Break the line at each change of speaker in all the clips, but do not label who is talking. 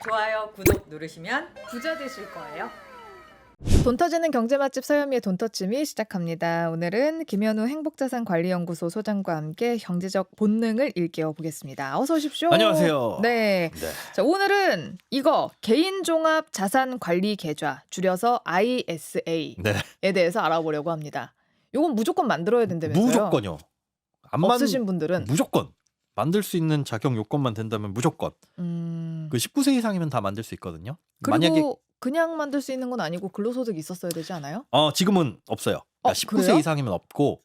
좋아요, 구독 누르시면
부자 되실 거예요. 돈 터지는 경제 맛집 서현미의 돈터침이 시작합니다. 오늘은 김현우 행복자산관리연구소 소장과 함께 경제적 본능을 일깨워 보겠습니다. 어서 오십시오.
안녕하세요.
네. 자, 오늘은 이거 개인종합자산관리계좌 줄여서 ISA에
네.
대해서 알아보려고 합니다. 이건 무조건 만들어야 된다면서요?
무조건요.
없으신 분들은
무조건 만들 수 있는 자격 요건만 된다면 무조건. 그 19세 이상이면 다 만들 수 있거든요.
그리고
만약에
그냥 만들 수 있는 건 아니고 근로소득 있었어야 되지 않아요?
지금은 없어요. 그러니까 19세
그래요?
이상이면 없고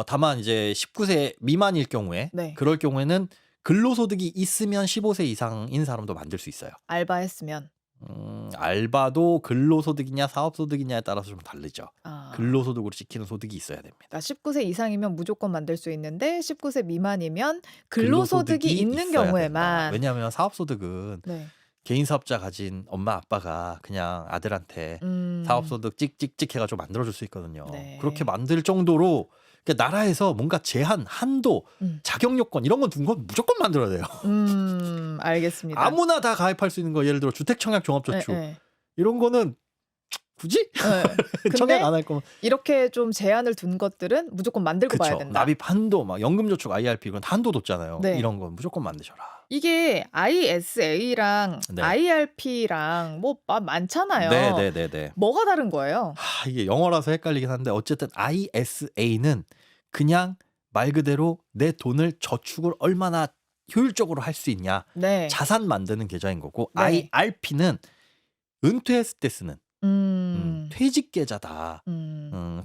다만 이제 19세 미만일 경우에
네.
그럴 경우에는 근로소득이 있으면 15세 이상인 사람도 만들 수 있어요.
알바했으면.
알바도 근로소득이냐 사업소득이냐에 따라서 좀 다르죠.
아.
근로소득으로 지키는 소득이 있어야 됩니다.
그러니까 19세 이상이면 무조건 만들 수 있는데 19세 미만이면 근로소득이 있는
있어야 된다.
경우에만.
왜냐하면 사업소득은
네.
개인 사업자 가진 엄마 아빠가 그냥 아들한테
음.
사업소득 찍찍찍 해가지고 만들어줄 수 있거든요.
네.
그렇게 만들 정도로 그러니까 나라에서 뭔가 제한, 한도, 자격 요건 이런 거 둔 건 무조건 만들어야 돼요.
알겠습니다.
아무나 다 가입할 수 있는 거 예를 들어 주택청약 종합저축
네.
이런 거는 굳이
근데
청약 안 할 거면
이렇게 좀 제한을 둔 것들은 무조건 만들고 봐야
그쵸.
된다.
납입 한도 막 연금저축 IRP 이건 한도 뒀잖아요.
네.
이런 건 무조건 만드셔라.
이게 ISA랑
네.
IRP랑 뭐 많잖아요.
네네네네.
뭐가 다른 거예요?
이게 영어라서 헷갈리긴 한데 어쨌든 ISA는 그냥 말 그대로 내 돈을 저축을 얼마나 효율적으로 할 수 있냐
네.
자산 만드는 계좌인 거고
네.
IRP는 은퇴했을 때 쓰는 퇴직 계좌다.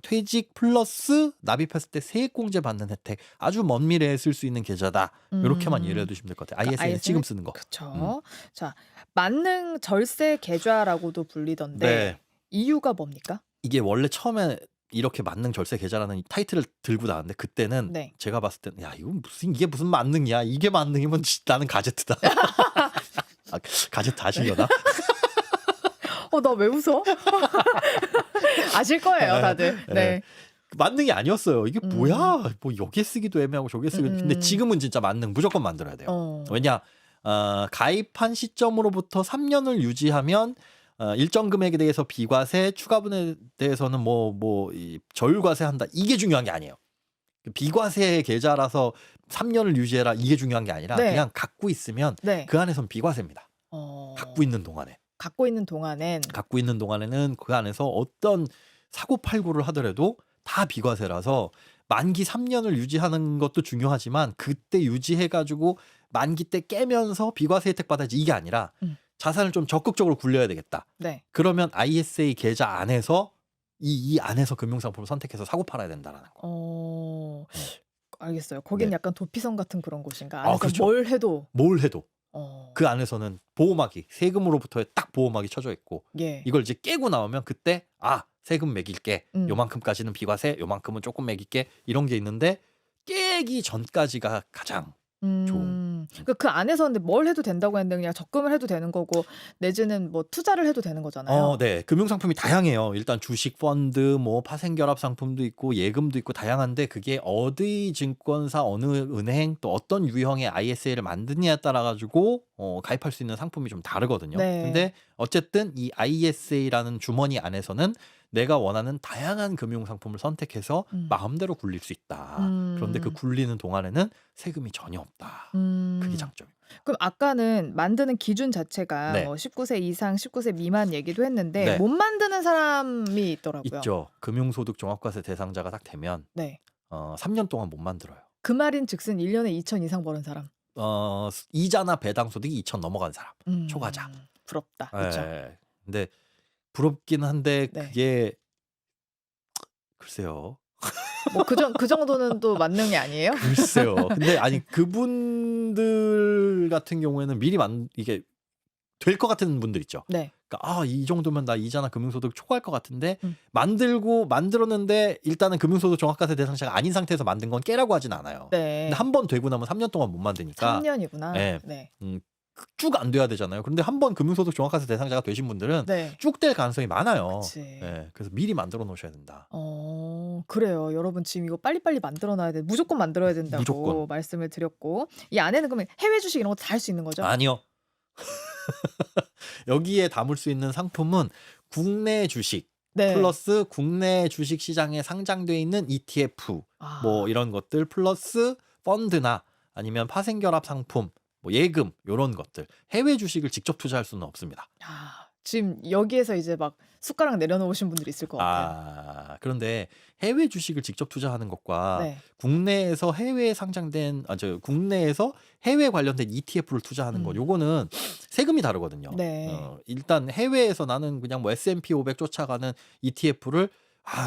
퇴직 플러스 납입했을 때 세액공제 받는 혜택 아주 먼 미래에 쓸 수 있는 계좌다. 이렇게만 이해해 두시면 될 것 같아요.
그러니까
ISA는 지금 쓰는 거.
그렇죠. 자, 만능 절세 계좌라고도 불리던데
네.
이유가 뭡니까?
이게 원래 처음에 이렇게 만능 절세 계좌라는 타이틀을 들고 나왔는데 그때는
네.
제가 봤을 때는 야 이게 무슨 만능이야 이게 만능이면 나는 가제트다. 가제트 아시려나?
나 왜 웃어? 아실 거예요, 다들. 네.
만능이 아니었어요. 이게 뭐야? 뭐 여기에 쓰기도 애매하고 저기에 쓰기도. 근데 지금은 진짜 만능 무조건 만들어야 돼요. 왜냐? 가입한 시점으로부터 3년을 유지하면 일정 금액에 대해서 비과세, 추가분에 대해서는 이 저율과세 한다. 이게 중요한 게 아니에요. 비과세 계좌라서 3년을 유지해라. 이게 중요한 게 아니라
네.
그냥 갖고 있으면
네.
그 안에선 비과세입니다. 갖고 있는 동안에.
갖고 있는 동안에는
그 안에서 어떤 사고팔고를 하더라도 다 비과세라서 만기 3년을 유지하는 것도 중요하지만 그때 유지해가지고 만기 때 깨면서 비과세 혜택 받아야지 이게 아니라 자산을 좀 적극적으로 굴려야 되겠다.
네.
그러면 ISA 계좌 안에서 이 안에서 금융상품을 선택해서 사고 팔아야 된다라는 거.
알겠어요. 거긴
네.
약간 도피성 같은 그런 곳인가? 안에서
그렇죠.
뭘 해도.
그 안에서는 보호막이 세금으로부터의 딱 보호막이 쳐져 있고
예.
이걸 이제 깨고 나오면 그때 세금 매길게 요만큼까지는 비과세 요만큼은 조금 매길게 이런 게 있는데 깨기 전까지가 가장 좋은.
그 안에서 근데 뭘 해도 된다고 했는데 그냥 적금을 해도 되는 거고 내지는 뭐 투자를 해도 되는 거잖아요.
네. 금융상품이 다양해요. 일단 주식 펀드, 뭐 파생결합 상품도 있고 예금도 있고 다양한데 그게 어디 증권사 어느 은행 또 어떤 유형의 ISA를 만드냐에 따라 가지고 가입할 수 있는 상품이 좀 다르거든요.
네.
근데 어쨌든 이 ISA라는 주머니 안에서는 내가 원하는 다양한 금융상품을 선택해서 마음대로 굴릴 수 있다. 그런데 그 굴리는 동안에는 세금이 전혀 없다. 그게 장점입니다.
그럼 아까는 만드는 기준 자체가
네.
뭐 19세 이상, 19세 미만 얘기도 했는데
네.
못 만드는 사람이 있더라고요.
있죠. 금융소득 종합과세 대상자가 딱 되면
네.
3년 동안 못 만들어요.
그 말인 즉슨 1년에 2천 이상 버는 사람.
이자나 배당 소득이 2천 넘어간 사람. 초과자.
부럽다. 그렇죠.
근데 부럽긴 한데
네.
그게 글쎄요.
뭐 그 정도는 또 만능이 아니에요?
글쎄요. 근데 아니 그분들 같은 경우에는 미리 이게 될 것 같은 분들 있죠.
네.
그러니까 이 정도면 나 이자나 금융소득 초과할 것 같은데 만들었는데 일단은 금융소득 종합과세 대상자가 아닌 상태에서 만든 건 깨라고 하진 않아요.
네.
근데 한 번 되고 나면 3년 동안 못 만드니까
3년이구나.
네.
네.
쭉 안 돼야 되잖아요. 그런데 한 번 금융소득 종합과세 대상자가 되신 분들은
네.
쭉 될 가능성이 많아요.
그치.
네, 그래서 미리 만들어 놓으셔야 된다.
그래요. 여러분 지금 이거 빨리빨리 만들어 놔야 돼. 무조건 만들어야 된다고
무조건.
말씀을 드렸고 이 안에는 그러면 해외 주식 이런 거 다 할 수 있는 거죠?
아니요. 여기에 담을 수 있는 상품은 국내 주식
네.
플러스 국내 주식 시장에 상장돼 있는 ETF
아.
뭐 이런 것들 플러스 펀드나 아니면 파생결합 상품, 뭐 예금 요런 것들. 해외 주식을 직접 투자할 수는 없습니다.
아, 지금 여기에서 이제 막 숟가락 내려놓으신 분들이 있을 것 같아요.
아, 그런데 해외 주식을 직접 투자하는 것과
네.
국내에서 해외에 상장된 국내에서 해외 관련된 ETF를 투자하는 것 요거는 세금이 다르거든요.
네.
일단 해외에서 나는 그냥 뭐 S&P 500 쫓아가는 ETF를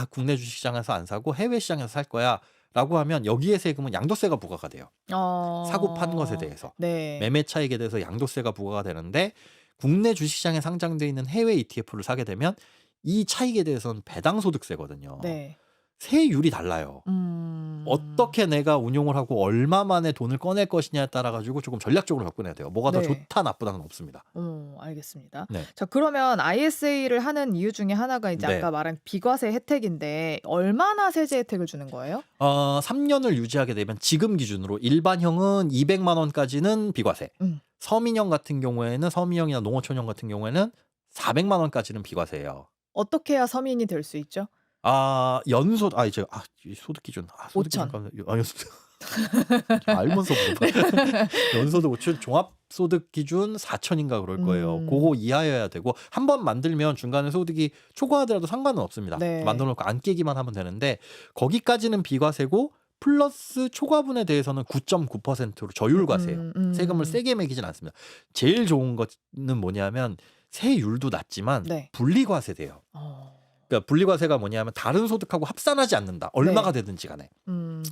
국내 주식 시장에서 안 사고 해외 시장에서 살 거야라고 하면 여기에 세금은 양도세가 부과가 돼요. 사고 판 것에 대해서.
네.
매매 차익에 대해서 양도세가 부과가 되는데 국내 주식시장에 상장돼 있는 해외 ETF를 사게 되면 이 차익에 대해서는 배당소득세거든요.
네.
세율이 달라요. 어떻게 내가 운용을 하고 얼마 만에 돈을 꺼낼 것이냐에 따라 가지고 조금 전략적으로 접근해야 돼요. 뭐가 더
네.
좋다 나쁘다는 없습니다.
알겠습니다.
네.
자, 그러면 ISA를 하는 이유 중에 하나가 이제
네.
아까 말한 비과세 혜택인데 얼마나 세제 혜택을 주는 거예요?
3년을 유지하게 되면 지금 기준으로 일반형은 200만 원까지는 비과세. 서민형 같은 경우에는 서민형이나 농어촌형 같은 경우에는 400만 원까지는 비과세예요.
어떻게 해야 서민이 될 수 있죠?
이 소득 기준. 소득 기준
5천.
알면서 물어봐. 연소득 5천, 종합소득 기준 4천인가 그럴 거예요. 그거 이하여야 되고 한 번 만들면 중간에 소득이 초과하더라도 상관은 없습니다.
네.
만들어놓고 안 깨기만 하면 되는데 거기까지는 비과세고 플러스 초과분에 대해서는 9.9%로 저율과세예요. 세금을 세게 매기진 않습니다. 제일 좋은 거는 뭐냐면 세율도 낮지만
네.
분리과세돼요. 그러니까 분리과세가 뭐냐면 다른 소득하고 합산하지 않는다. 얼마가 되든지 간에.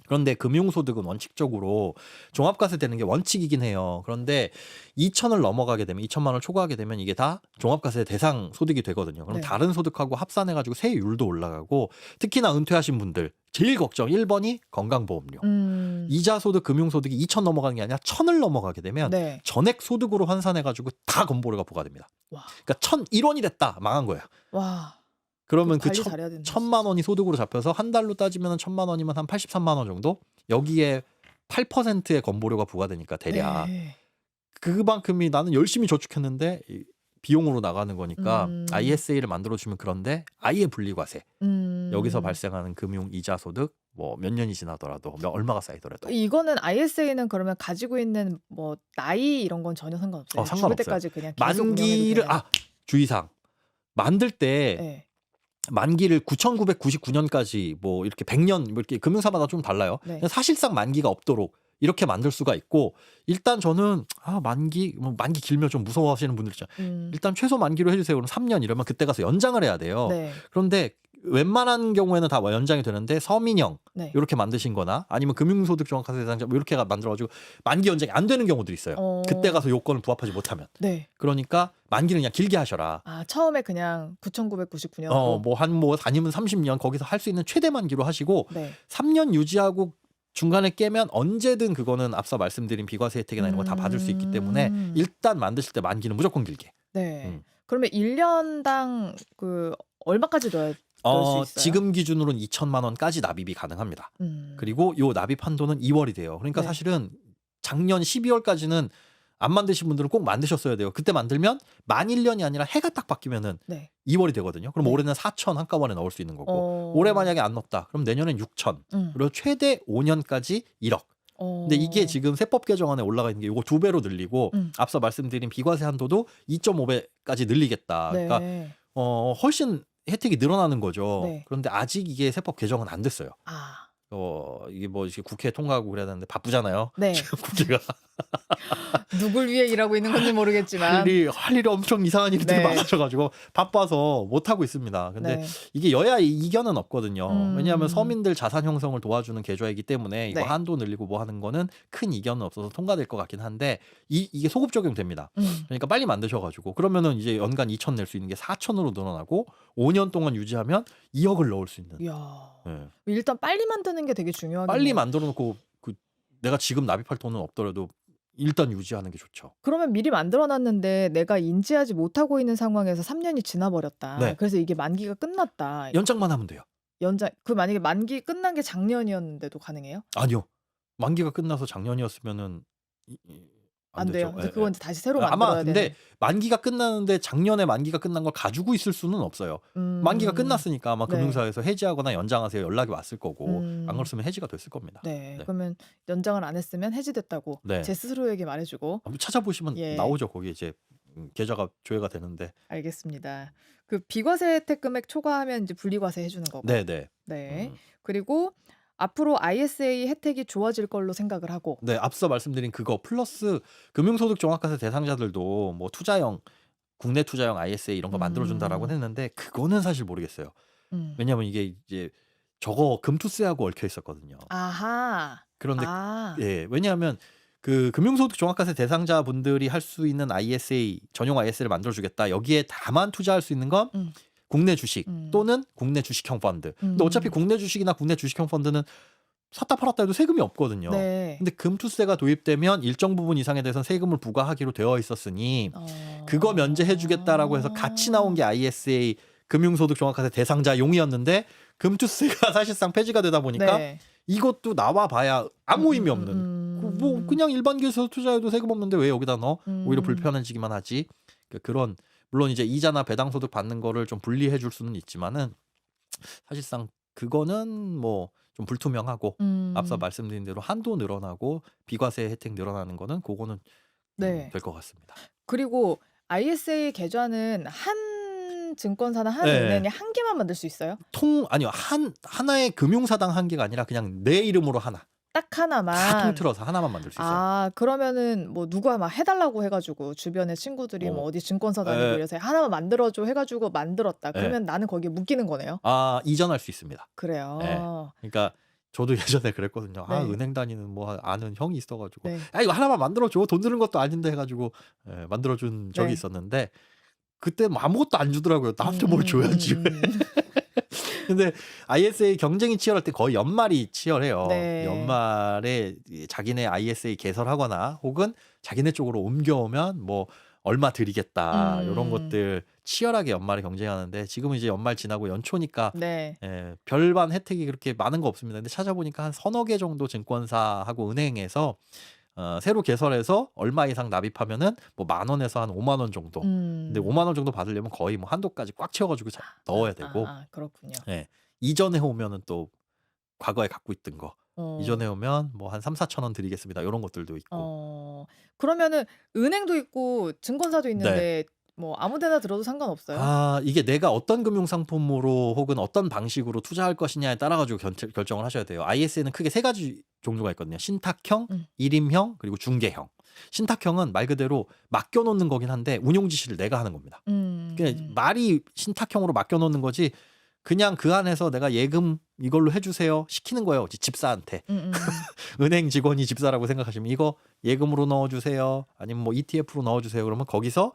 그런데 금융소득은 원칙적으로 종합과세 되는 게 원칙이긴 해요. 그런데 2천을 넘어가게 되면 2천만 원을 초과하게 되면 이게 다 종합과세 대상 소득이 되거든요. 그럼
네.
다른 소득하고 합산해가지고 세율도 올라가고 특히나 은퇴하신 분들 제일 걱정 1번이 건강보험료. 이자소득, 금융소득이 2천 넘어가는 게 아니라 1,000을 넘어가게 되면
네.
전액 소득으로 환산해가지고 다 건보료가 부과됩니다.
와.
그러니까 1,001원이 됐다. 망한 거예요.
와.
그러면 그
관리 잘해야 된다.
1,000만 원이 소득으로 잡혀서 한 달로 따지면 1,000만 원이면 한 83만 원 정도? 여기에 8%의 건보료가 부과되니까 대략
네.
그만큼이 나는 열심히 저축했는데 비용으로 나가는 거니까 ISA를 만들어주면 그런데 아예 분리과세. 여기서 발생하는 금융 이자 소득 뭐 몇 년이 지나더라도 얼마가 쌓이더라도
이거는 ISA는 그러면 가지고 있는 뭐 나이 이런 건 전혀 상관없어요.
상관없어요.
죽을 때까지 그냥 계속
만기를
운영해도 되나요?
주의사항 만들 때
네.
만기를 9,999년까지 뭐 이렇게 100년 뭐 이렇게 금융사마다 좀 달라요.
네.
사실상 만기가 없도록 이렇게 만들 수가 있고 일단 저는 만기 길면 좀 무서워하시는 분들 있잖아요. 일단 최소 만기로 해주세요. 그럼 3년 이러면 그때 가서 연장을 해야 돼요.
네.
그런데 웬만한 경우에는 다 연장이 되는데 서민형
네.
이렇게 만드신 거나 아니면 금융소득 종합과세 대상자 뭐 이렇게 만들어가지고 만기 연장이 안 되는 경우들이 있어요. 그때 가서 요건을 부합하지 못하면.
네.
그러니까 만기는 그냥 길게 하셔라.
처음에 그냥 9,999년.
아니면 30년 거기서 할 수 있는 최대 만기로 하시고
네.
3년 유지하고 중간에 깨면 언제든 그거는 앞서 말씀드린 비과세 혜택이나 이런 거 다 받을 수 있기 때문에 일단 만드실 때 만기는 무조건 길게.
네. 그러면 1년당 그 얼마까지 넣을 수 있어요?
지금 기준으로는 2천만 원까지 납입이 가능합니다. 그리고 요 납입 한도는 2월이 돼요. 그러니까
네.
사실은 작년 12월까지는 안 만드신 분들은 꼭 만드셨어야 돼요. 그때 만들면 만 1년이 아니라 해가 딱 바뀌면은
네.
2월이 되거든요. 그럼
네.
올해는 4천 한꺼번에 넣을 수 있는 거고 올해 만약에 안 넣었다. 그럼 내년엔 6천. 그리고 최대 5년까지 1억. 근데 이게 지금 세법 개정안에 올라가 있는 게 이거 2배로 늘리고 앞서 말씀드린 비과세 한도도 2.5배까지 늘리겠다.
네.
그러니까 훨씬 혜택이 늘어나는 거죠.
네.
그런데 아직 이게 세법 개정은 안 됐어요. 이게 뭐 이렇게 국회 통과하고 그래야 되는데 바쁘잖아요.
네.
지금 국회가
누굴 위해 일하고 있는 건지 모르겠지만.
할 일이 엄청 이상한 일들이
네.
많아져가지고 바빠서 못 하고 있습니다. 근데
네.
이게 여야 이견은 없거든요. 왜냐하면
음.
서민들 자산 형성을 도와주는 계좌이기 때문에 이거
네.
한도 늘리고 뭐 하는 거는 큰 이견은 없어서 통과될 것 같긴 한데 이게 소급 적용됩니다. 그러니까 빨리 만드셔가지고 그러면은 이제 연간 2천 낼 수 있는 게 4천으로 늘어나고 5년 동안 유지하면 2억을 넣을 수 있는.
이야.
예.
일단 빨리 만드는 게 되게 중요하겠네요.
빨리 만들어 놓고 내가 지금 납입할 돈은 없더라도 일단 유지하는 게 좋죠.
그러면 미리 만들어 놨는데 내가 인지하지 못하고 있는 상황에서 3년이 지나버렸다.
네.
그래서 이게 만기가 끝났다.
연장만 하면 돼요.
만약에 만기 끝난 게 작년이었는데도 가능해요?
아니요. 만기가 끝나서 작년이었으면은 안
안 돼요.
되죠.
이제
예,
그건
예.
이제 다시 새로
아마
만들어야
근데
되는.
만기가 끝나는데 작년에 만기가 끝난 걸 가지고 있을 수는 없어요. 만기가 끝났으니까 아마
네.
금융사에서 해지하거나 연장하세요 연락이 왔을 거고 안
음.
그랬으면 해지가 됐을 겁니다.
네.
네.
그러면 연장을 안 했으면 해지됐다고
네.
제 스스로에게 말해주고.
한번 찾아보시면
예.
나오죠. 거기 이제 계좌가 조회가 되는데.
알겠습니다. 그 비과세 혜택 금액 초과하면 이제 분리과세 해주는 거고.
네네.
네. 그리고 앞으로 ISA 혜택이 좋아질 걸로 생각을 하고.
네, 앞서 말씀드린 그거 플러스 금융소득 종합과세 대상자들도 뭐 투자형 국내 투자형 ISA 이런 거 만들어준다라고 했는데 그거는 사실 모르겠어요.
음.
왜냐하면 이게 이제 저거 금투세하고 얽혀 있었거든요.
아하.
그런데
아.
예, 왜냐하면 그 금융소득 종합과세 대상자분들이 할 수 있는 ISA 전용 ISA를 만들어주겠다. 여기에 다만 투자할 수 있는 건
음.
국내 주식
음.
또는 국내 주식형 펀드. 근데 어차피 국내 주식이나 국내 주식형 펀드는 샀다 팔았다 해도 세금이 없거든요.
네.
근데 금투세가 도입되면 일정 부분 이상에 대해서는 세금을 부과하기로 되어 있었으니 그거 면제해주겠다라고 해서 같이 나온 게 ISA 금융소득 종합과세 대상자용이었는데 금투세가 사실상 폐지가 되다 보니까
네.
이것도 나와봐야 아무 의미 없는 뭐 그냥 일반 기업에서 투자해도 세금 없는데 왜 여기다 넣어? 오히려 불편해지기만 하지. 그런 물론 이제 이자나 배당소득 받는 거를 좀 분리해 줄 수는 있지만은 사실상 그거는 뭐 좀 불투명하고 앞서 말씀드린 대로 한도 늘어나고 비과세 혜택 늘어나는 거는 그거는
네.
될 것 같습니다.
그리고 ISA 계좌는 한 증권사나 한
네.
은행에 한 개만 만들 수 있어요?
아니요 하나의 금융사당 한 개가 아니라 그냥 내 이름으로 하나
딱
다
하나만.
통틀어서 하나만 만들 수 있어요.
아, 그러면은 뭐 누가 막 해달라고 해가지고 주변에 친구들이 뭐 어디 증권사 다니고
에.
이래서 하나만 만들어줘 해가지고 만들었다.
에.
그러면 나는 거기에 묶이는 거네요.
아 이전할 수 있습니다.
그래요.
네. 그러니까 저도 예전에 그랬거든요. 아
네.
은행 다니는 뭐 아는 형이 있어가지고
네.
야 이거 하나만 만들어줘 돈 드는 것도 아닌데 해가지고 만들어준 적이
네.
있었는데 그때 뭐 아무것도 안 주더라고요. 나한테 뭘 줘야지. 근데 ISA 경쟁이 치열할 때 거의 연말이 치열해요.
네.
연말에 자기네 ISA 개설하거나 혹은 자기네 쪽으로 옮겨오면 뭐 얼마 드리겠다 이런 것들 치열하게 연말에 경쟁하는데 지금은 이제 연말 지나고 연초니까
네.
별반 혜택이 그렇게 많은 거 없습니다. 근데 찾아보니까 한 서너 개 정도 증권사하고 은행에서 새로 개설해서 얼마 이상 납입하면은 뭐 10,000원에서 한 50,000원 정도. 근데 50,000원 정도 받으려면 거의 뭐 한도까지 꽉 채워가지고 넣어야 되고.
그렇군요.
이전에 오면은 또 과거에 갖고 있던 거.
어.
이전에 오면 뭐 한 3,000-4,000원 드리겠습니다. 이런 것들도 있고.
그러면은 은행도 있고 증권사도 있는데 뭐 아무데나 들어도 상관없어요?
아 이게 내가 어떤 금융상품으로 혹은 어떤 방식으로 투자할 것이냐에 따라 가지고 결정을 하셔야 돼요. ISA는 크게 세 가지 종류가 있거든요. 신탁형, 일임형, 그리고 중개형. 신탁형은 말 그대로 맡겨놓는 거긴 한데 운용 지시를 내가 하는 겁니다. 그냥 말이 신탁형으로 맡겨놓는 거지 그냥 그 안에서 내가 예금 이걸로 해주세요 시키는 거예요. 집사한테. 은행 직원이 집사라고 생각하시면 이거 예금으로 넣어주세요. 아니면 뭐 ETF로 넣어주세요. 그러면 거기서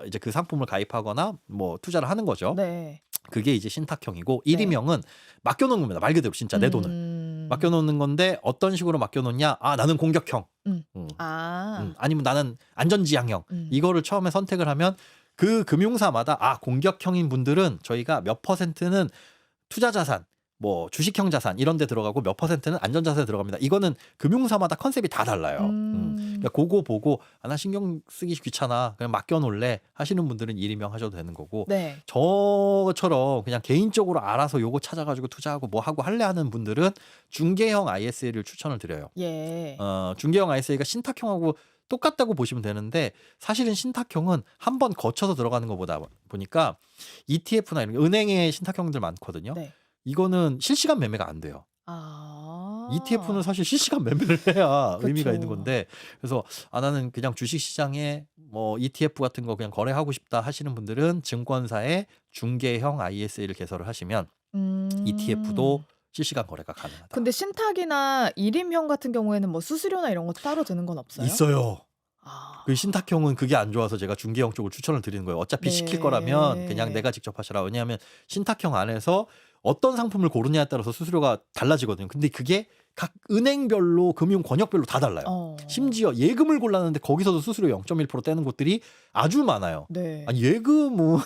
이제 그 상품을 가입하거나 뭐 투자를 하는 거죠.
네.
그게 이제 신탁형이고 일임형은 맡겨놓는 겁니다. 말 그대로 진짜 내 돈을 맡겨놓는 건데 어떤 식으로 맡겨놓냐? 아 나는 공격형. 아니면 나는 안전지향형. 이거를 처음에 선택을 하면 그 금융사마다 공격형인 분들은 저희가 몇 %는 투자자산 뭐 주식형 자산 이런 데 들어가고 몇 %는 안전자산에 들어갑니다. 이거는 금융사마다 컨셉이 다 달라요. 그러니까 그거 보고 나 신경 쓰기 귀찮아 그냥 맡겨놓을래 하시는 분들은 일임형 하셔도 되는 거고
네.
저처럼 그냥 개인적으로 알아서 요거 찾아가지고 투자하고 뭐 하고 할래 하는 분들은 중개형 ISA를 추천을 드려요.
예.
중개형 ISA가 신탁형하고 똑같다고 보시면 되는데 사실은 신탁형은 한 번 거쳐서 들어가는 것보다 보니까 ETF나 이런 은행에 신탁형들 많거든요.
네.
이거는 실시간 매매가 안 돼요. ETF는 사실 실시간 매매를 해야
그쵸.
의미가 있는 건데 그래서 나는 그냥 주식시장에 뭐 ETF 같은 거 그냥 거래하고 싶다 하시는 분들은 증권사에 중개형 ISA를 개설을 하시면 ETF도 실시간 거래가 가능하다.
근데 신탁이나 일임형 같은 경우에는 뭐 수수료나 이런 거 따로 드는 건 없어요?
있어요. 그 신탁형은 그게 안 좋아서 제가 중개형 쪽을 추천을 드리는 거예요. 어차피 시킬 거라면 그냥 내가 직접 하시라. 왜냐하면 신탁형 안에서 어떤 상품을 고르냐에 따라서 수수료가 달라지거든요. 근데 그게 각 은행별로 금융 권역별로 다 달라요. 심지어 예금을 골랐는데 거기서도 수수료 0.1% 떼는 곳들이 아주 많아요.
네.
아니 예금은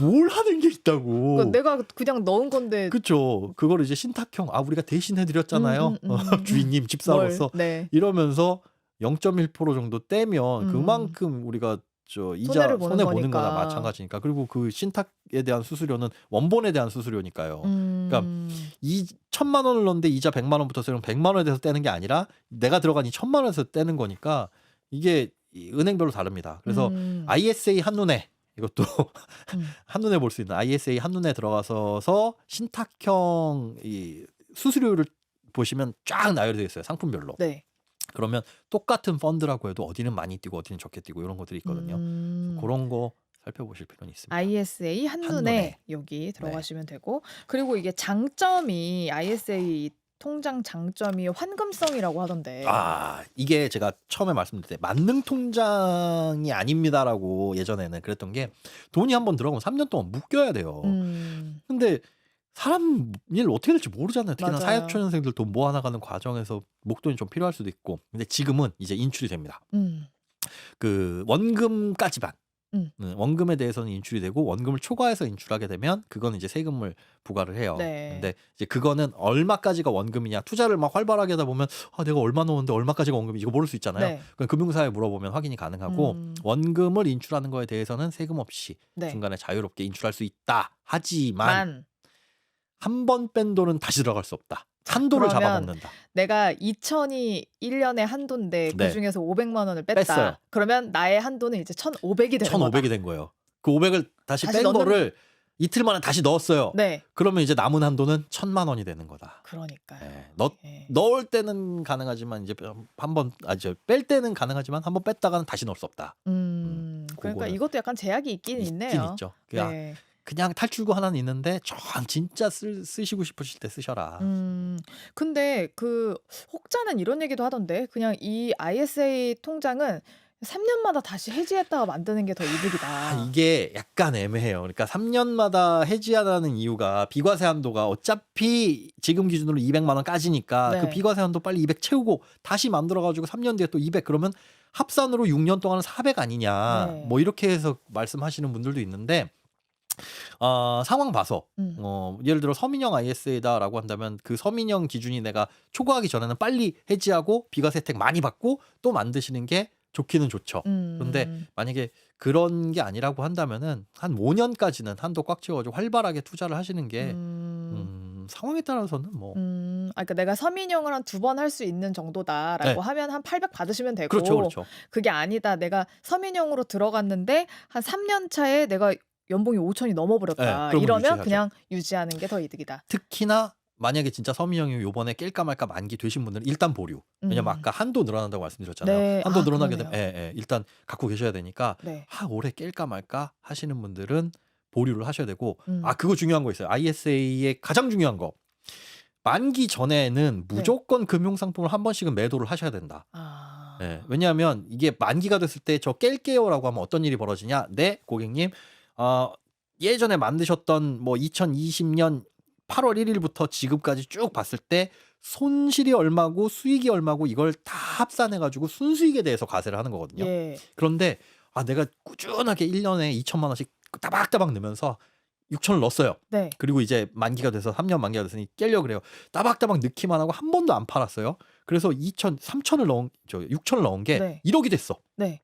뭘 하는 게 있다고.
그러니까 내가 그냥 넣은 건데.
그렇죠. 그거를 이제 신탁형 우리가 대신 해드렸잖아요. 주인님 집사로서
네.
이러면서 0.1% 정도 떼면
음.
그만큼 우리가 저 이자
손해를 보는
손해 보는 거나
거니까.
마찬가지니까. 그리고 그 신탁에 대한 수수료는 원본에 대한 수수료니까요. 그러니까 이 1,000만 원을 넣는데 이자 100만 원 붙었으면 100만 원에 대해서 떼는 게 아니라 내가 들어간 이 1,000만 원에서 떼는 거니까 이게 이 은행별로 다릅니다. 그래서 ISA 한눈에 이것도 한눈에 볼 수 있는 ISA 한눈에 들어가서 신탁형 이 수수료를 보시면 쫙 나열되어 있어요. 상품별로.
네.
그러면 똑같은 펀드라고 해도 어디는 많이 뛰고 어디는 적게 뛰고 이런 것들이 있거든요. 그런 거 살펴보실 필요는 있습니다.
ISA 한눈에
한눈에.
여기 들어가시면 되고 그리고 이게 장점이 ISA 통장 장점이 환금성이라고 하던데.
아, 이게 제가 처음에 말씀드릴 때 만능 통장이 아닙니다라고 예전에는 그랬던 게 돈이 한번 들어가면 3년 동안 묶여야 돼요. 근데 사람 일 어떻게 될지 모르잖아요. 특히나
맞아요.
사회초년생들 돈 모아나가는 과정에서 목돈이 좀 필요할 수도 있고. 근데 지금은 이제 인출이 됩니다. 그 원금까지만. 원금에 대해서는 인출이 되고 원금을 초과해서 인출하게 되면 그건 이제 세금을 부과를 해요.
네.
근데 이제 그거는 얼마까지가 원금이냐 투자를 막 활발하게 하다 보면 아 내가 얼마 넣었는데 얼마까지가 원금이 이거 모를 수 있잖아요.
네.
그럼 금융사에 물어보면 확인이 가능하고 원금을 인출하는 거에 대해서는 세금 없이
네.
중간에 자유롭게 인출할 수 있다. 하지만
만
한 번 뺀 돈은 다시 들어갈 수 없다. 한도를
그러면
잡아먹는다.
내가 2천이 1년에 한도인데
네.
그중에서 500만 원을 뺐다.
뺐어요.
그러면 나의 한도는 이제 1,500이 되는 거다.
1,500이 된 거예요. 그 500을 다시
다시
뺀
넣는-
거를 이틀 만에 다시 넣었어요.
네.
그러면 이제 남은 한도는 1,000만 원이 되는 거다.
그러니까요.
네.
예.
넣을 때는 가능하지만 이제 한번 뺄 때는 가능하지만 한번 뺐다가는 다시 넣을 수 없다.
그러니까
그거는
이것도 약간 제약이 있긴 있네요.
있긴 있죠. 그냥,
네.
그냥 탈출구 하나는 있는데 진짜 쓰시고 싶으실 때 쓰셔라.
근데 그 혹자는 이런 얘기도 하던데 그냥 이 ISA 통장은 3년마다 다시 해지했다가 만드는 게 더 이득이다.
아, 이게 약간 애매해요. 그러니까 3년마다 해지하라는 이유가 비과세 한도가 어차피 지금 기준으로 200만 원까지니까
네.
그 비과세 한도 빨리 200 채우고 다시 만들어가지고 3년 뒤에 또 200 그러면 합산으로 6년 동안은 400 아니냐.
네.
뭐 이렇게 해서 말씀하시는 분들도 있는데 상황 봐서 예를 들어 서민형 ISA다라고 한다면 그 서민형 기준이 내가 초과하기 전에는 빨리 해지하고 비과세 혜택 많이 받고 또 만드시는 게 좋기는 좋죠. 그런데 만약에 그런 게 아니라고 한다면은 한 5년까지는 한도 꽉 채워가지고 활발하게 투자를 하시는 게 상황에 따라서는 뭐
그러니까 내가 서민형을 한 2번 할 수 있는 정도다라고
네.
하면 한 800 받으시면 되고
그렇죠, 그렇죠.
그게 아니다. 내가 서민형으로 들어갔는데 한 3년 차에 내가 연봉이 5천이 넘어버렸다.
네, 그러면
이러면
유지하죠.
그냥 유지하는 게 더 이득이다.
특히나 만약에 진짜 서민형이 요번에 깰까 말까 만기 되신 분들은 일단 보류. 왜냐면 아까 한도 늘어난다고 말씀드렸잖아요.
네.
한도
아,
늘어나게
그러네요.
되면 일단 갖고 계셔야 되니까
네.
올해 깰까 말까 하시는 분들은 보류를 하셔야 되고
음.
그거 중요한 거 있어요. ISA의 가장 중요한 거. 만기 전에는 무조건 금융상품을 한 번씩은 매도를 하셔야 된다.
아.
네, 왜냐하면 이게 만기가 됐을 때 저 깰게요라고 하면 어떤 일이 벌어지냐? 네, 고객님. 예전에 만드셨던 뭐 2020년 8월 1일부터 지금까지 쭉 봤을 때 손실이 얼마고 수익이 얼마고 이걸 다 합산해 가지고 순수익에 대해서 과세를 하는 거거든요.
예.
그런데 내가 꾸준하게 1년에 2천만 원씩 따박따박 넣으면서 6천을 넣었어요.
네.
그리고 이제 만기가 돼서 3년 만기가 됐으니 깨려고 그래요. 따박따박 넣기만 하고 한 번도 안 팔았어요. 그래서 3천을 넣은 6천을 넣은 게
네.
1억이 됐어.
네.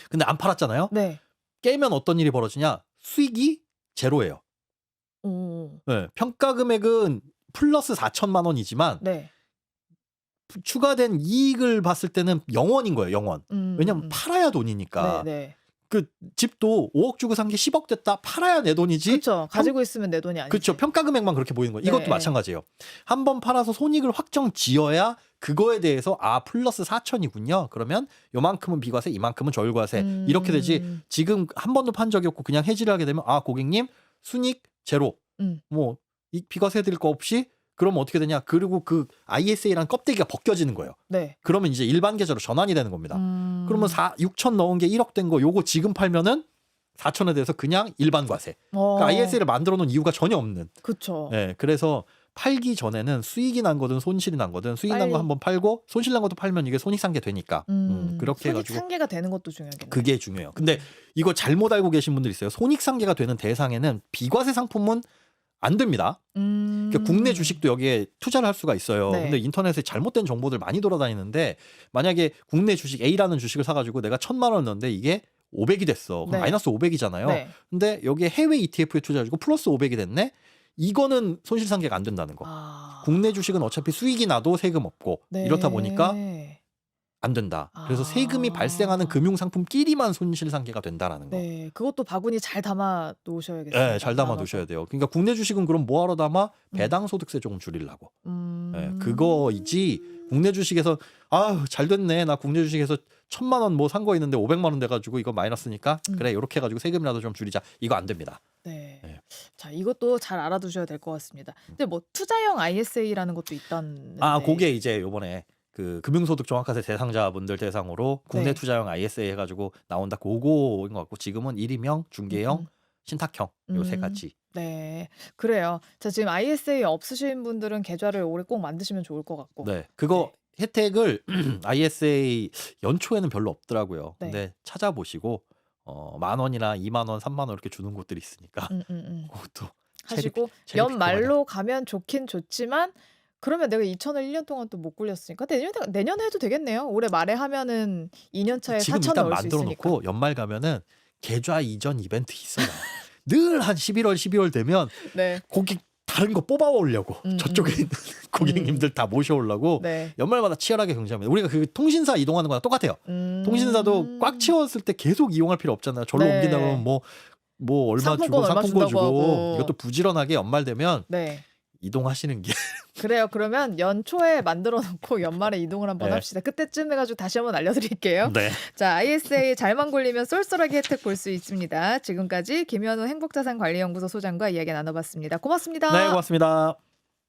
근데 안 팔았잖아요.
네.
깨면 어떤 일이 벌어지냐? 수익이 제로예요.
오.
네, 평가 금액은 플러스 4천만 원이지만
네.
추가된 이익을 봤을 때는 0원인 거예요. 0원. 왜냐면 팔아야 돈이니까.
네, 네.
그 집도 5억 주고 산 게 10억 됐다. 팔아야 내 돈이지.
그렇죠. 가지고 있으면 내 돈이 아니지.
그렇죠. 평가 금액만 그렇게 보이는 거예요. 이것도
네.
마찬가지예요. 한 번 팔아서 손익을 확정 지어야 그거에 대해서 플러스 4천이군요. 그러면 요만큼은 비과세, 이만큼은 저율과세. 이렇게 되지. 지금 한 번도 판 적이 없고 그냥 해지를 하게 되면 고객님 순익 제로. 뭐 이 비과세 드릴 거 없이 그러면 어떻게 되냐? 그리고 그 ISA란 껍데기가 벗겨지는 거예요.
네.
그러면 이제 일반 계좌로 전환이 되는 겁니다. 그러면 6천 넣은 게 1억 된 거 요거 지금 팔면은 4천에 대해서 그냥 일반 과세. 그러니까 ISA를 만들어 놓은 이유가 전혀 없는.
그렇죠.
네, 그래서 팔기 전에는 수익이 난 거든 손실이 난 거든 수익 난 거
빨리.
한번 팔고 손실 난 것도 팔면 이게 손익상계 되니까. 그렇게
손익
해가지고
상계가 되는 것도 중요하겠네요.
그게 중요해요. 근데 이거 잘못 알고 계신 분들 있어요. 손익상계가 되는 대상에는 비과세 상품은 안 됩니다. 그러니까 국내 주식도 여기에 투자를 할 수가 있어요.
네.
근데 인터넷에 잘못된 정보들 많이 돌아다니는데 만약에 국내 주식 A라는 주식을 사가지고 내가 1,000만 원 넣었는데 이게 500이 됐어. 그럼
네.
마이너스 500이잖아요.
네.
근데 여기에 해외 ETF에 투자해주고 플러스 500이 됐네. 이거는 손실상계가 안 된다는 거. 국내 주식은 어차피 수익이 나도 세금 없고
네.
이렇다 보니까 안 된다. 그래서 세금이 발생하는 금융상품끼리만 손실상계가 된다라는 거.
네, 그것도 바구니 잘 담아 놓으셔야겠어요.
네, 잘 담아 두셔야 돼요. 그러니까 국내 주식은 그럼 뭐하러 담아? 배당 소득세 조금 줄이려고. 네, 그거이지. 국내 주식에서 잘 됐네. 나 국내 주식에서 1,000만 원 뭐 산 거 있는데 500만 원 돼가지고 이거 마이너스니까 그래 이렇게 해가지고 세금이라도 좀 줄이자. 이거 안 됩니다.
네.
네.
자, 이것도 잘 알아두셔야 될 것 같습니다. 근데 뭐 투자형 ISA라는 것도 있다는데.
그게 이제 요번에 그 금융소득 종합과세 대상자분들 대상으로 국내
네.
투자형 ISA 해가지고 나온다. 그거인 것 같고 지금은 일임형, 중개형, 신탁형 요 세 가지.
네, 그래요. 자, 지금 ISA 없으신 분들은 계좌를 올해 꼭 만드시면 좋을 것 같고.
네, 그거 혜택을 ISA 연초에는 별로 없더라고요.
네.
근데 찾아보시고 10,000원이나 20,000원, 30,000원 이렇게 주는 곳들이 있으니까 그것도
하시고
체리
연말로 가면 좋긴 좋지만 그러면 내가 2,000을 1년 동안 또 못 굴렸으니까 내년에 해도 되겠네요. 올해 말에 하면은 2년 차에
지금
4,000
일단
넣을 수
만들어
있으니까.
놓고 연말 가면은 계좌 이전 이벤트 있어요. 늘 한 11월, 12월 되면
네.
고객 다른 거 뽑아 오려고 저쪽에 있는 고객님들 다 모셔오려고
네.
연말마다 치열하게 경쟁합니다. 우리가 그 통신사 이동하는 거랑 똑같아요. 통신사도 꽉 채웠을 때 계속 이용할 필요 없잖아요. 절로
네.
옮긴다 그러면 뭐 얼마
상품권
주고
얼마
상품권
준다고
주고
하고.
이것도 부지런하게 연말 되면
네.
이동하시는 게
그래요. 그러면 연초에 만들어 놓고 연말에 이동을 한번
네.
합시다. 그때쯤 해가지고 다시 한번 알려드릴게요.
네.
자, ISA 잘만 굴리면 쏠쏠하게 혜택 볼 수 있습니다. 지금까지 김현우 행복자산관리연구소 소장과 이야기 나눠봤습니다. 고맙습니다.
네, 고맙습니다.